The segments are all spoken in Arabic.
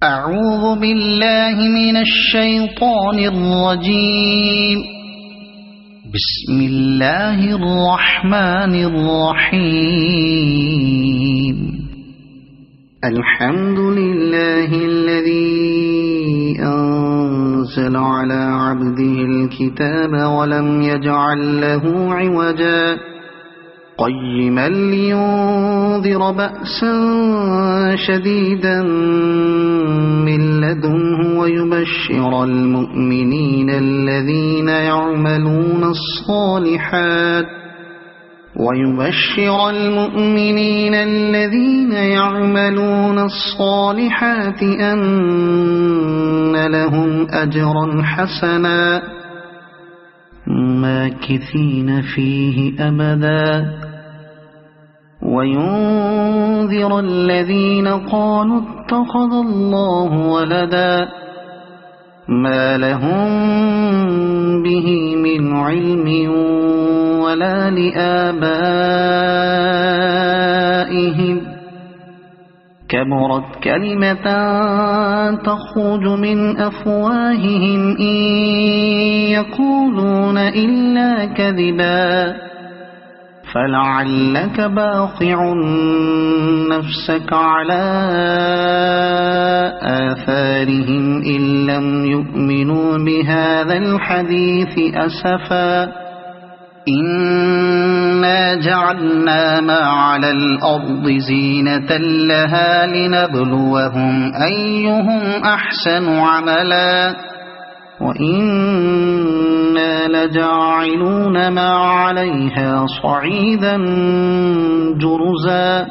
أعوذ بالله من الشيطان الرجيم. بسم الله الرحمن الرحيم. الحمد لله الذي أنزل على عبده الكتاب ولم يجعل له عوجا قيما لينذر بأسا شديدا من لدنه ويبشر المؤمنين الذين يعملون الصالحات أن لهم أجرا حسنا ماكثين فيه أبدا وينذر الذين قالوا اتخذ الله ولدا ما لهم به من علم ولا لآبائهم كبرت كلمة تخرج من أفواههم إن يقولون إلا كذبا فلعلك باخع نفسك على آثارهم إن لم يؤمنوا بهذا الحديث أسفا إنا جعلنا ما على الأرض زينة لها لنبلوهم أيهم أحسن عملا وإنا لجاعلون ما عليها صعيدا جرزا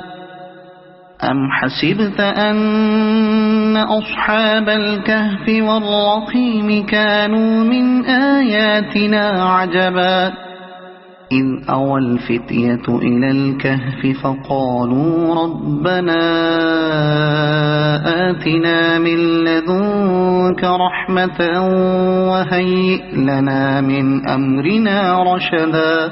أم حسبت أن أصحاب الكهف والرقيم كانوا من آياتنا عجبا إذ أوى الفتية إلى الكهف فقالوا ربنا آتنا من لدنك رحمة وهيئ لنا من أمرنا رشدا